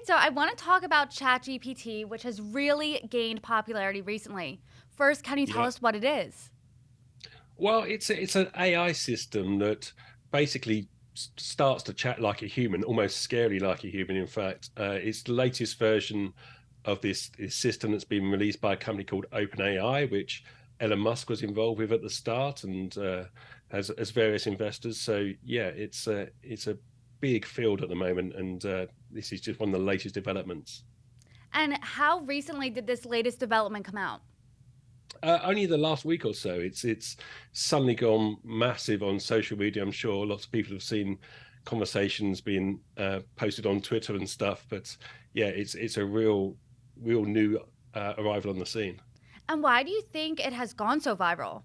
So I want to talk about ChatGPT, which has really gained popularity recently. First, can you tell Yeah. us what it is? Well, it's an AI system that basically starts to chat like a human, almost scary like a human. In fact, it's the latest version of this system that's been released by a company called OpenAI, which Elon Musk was involved with at the start, and as various investors. So yeah, it's a big field at the moment, and this is just one of the latest developments. And how recently did this latest development come out? Only the last week or so, it's suddenly gone massive on social media. I'm sure lots of people have seen conversations being posted on Twitter and stuff. But yeah, it's a real new arrival on the scene. And why do you think it has gone so viral?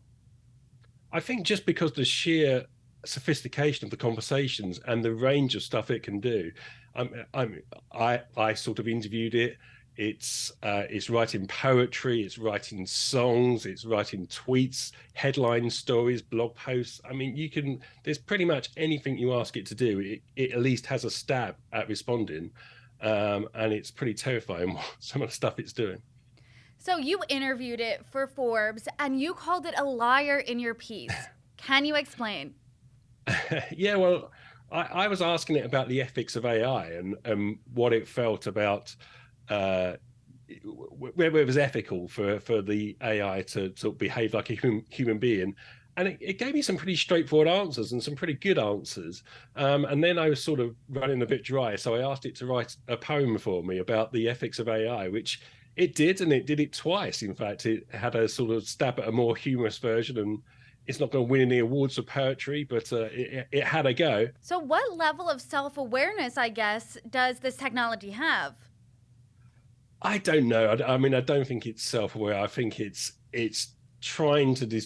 I think just because the sheer sophistication of the conversations and the range of stuff it can do. I sort of interviewed it. It's writing poetry, it's writing songs, it's writing tweets, headline stories, blog posts. I mean, you can. There's pretty much anything you ask it to do. It at least has a stab at responding, and it's pretty terrifying what some of the stuff it's doing. So you interviewed it for Forbes and you called it a liar in your piece. Can you explain? Yeah, well, I was asking it about the ethics of AI and what it felt about uh, whether it was ethical for the AI to behave like a human being. And it gave me some pretty straightforward answers and some pretty good answers. And then I was sort of running a bit dry. So I asked it to write a poem for me about the ethics of AI, which it did. And it did it twice. In fact, it had a sort of stab at a more humorous version. And it's not going to win any awards for poetry, but it had a go. So, what level of self awareness, I guess, does this technology have? I don't know. I mean, I don't think it's self-aware. I think it's trying to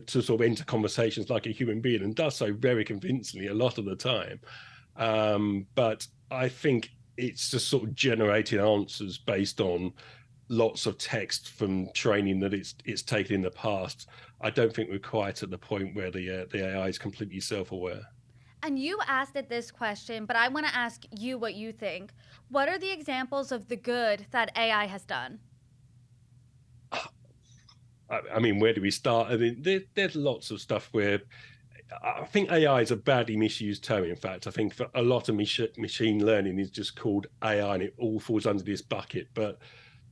sort of enter conversations like a human being and does so very convincingly a lot of the time. But I think it's just sort of generating answers based on lots of text from training that it's taken in the past. I don't think we're quite at the point where the AI is completely self-aware. And you asked it this question, but I want to ask you what you think. What are the examples of the good that AI has done? I mean, where do we start? I mean, there's lots of stuff where I think AI is a badly misused term. In fact, I think for a lot of machine learning is just called AI, and it all falls under this bucket. But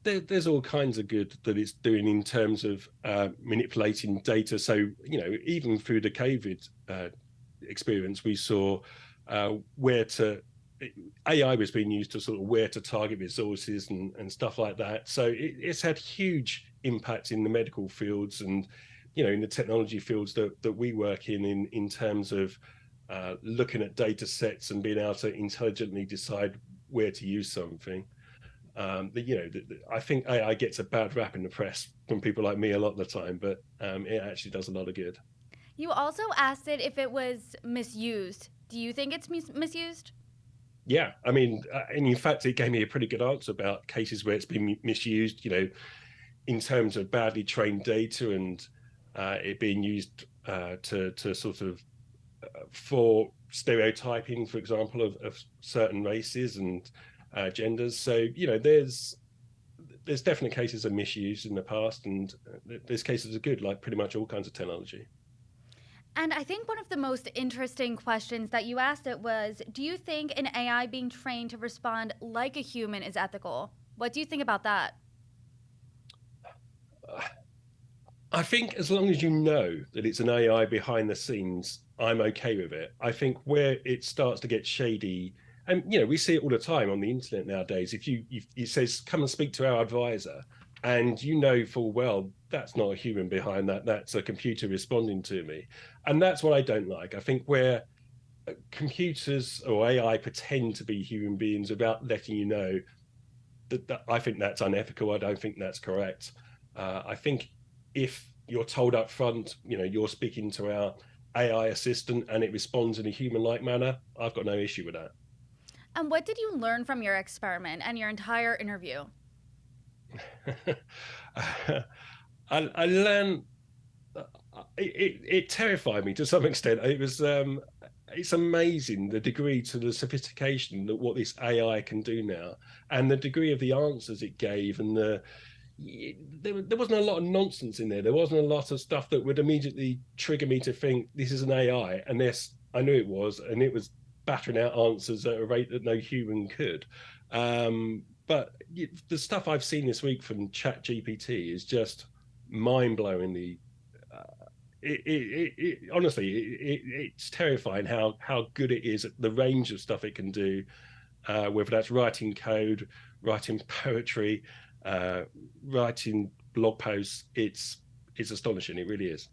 there's all kinds of good that it's doing in terms of manipulating data. So even through the COVID experience, we saw where to AI was being used to sort of where to target resources and stuff like that. So it's had huge impact in the medical fields and in the technology fields that we work in terms of looking at data sets and being able to intelligently decide where to use something. I think AI gets a bad rap in the press from people like me a lot of the time, but it actually does a lot of good. You also asked it if it was misused. Do you think it's misused? Yeah, I mean, and in fact, it gave me a pretty good answer about cases where it's been misused. In terms of badly trained data and it being used to sort of for stereotyping, for example, of certain races and genders. So there's definite cases of misuse in the past, and there's cases of good, like pretty much all kinds of technology. And I think one of the most interesting questions that you asked it was, do you think an AI being trained to respond like a human is ethical? What do you think about that? I think as long as you know that it's an AI behind the scenes, I'm okay with it. I think where it starts to get shady, and we see it all the time on the internet nowadays. If it says come and speak to our advisor, and full well that's not a human behind that, that's a computer responding to me, and that's what I don't like. I think where computers or AI pretend to be human beings without letting you know that I think that's unethical. I don't think that's correct. I think if you're told up front, you're speaking to our AI assistant and it responds in a human-like manner, I've got no issue with that. And what did you learn from your experiment and your entire interview? I learned it terrified me to some extent. It was it's amazing the degree to the sophistication that what this AI can do now, and the degree of the answers it gave, and there wasn't a lot of nonsense in there. There wasn't a lot of stuff that would immediately trigger me to think this is an AI. And this, I knew it was, and it was battering out answers at a rate that no human could. But the stuff I've seen this week from ChatGPT is just mind-blowingly. Honestly, it's terrifying how good it is at the range of stuff it can do, whether that's writing code, writing poetry, writing blog posts. It's astonishing. It really is.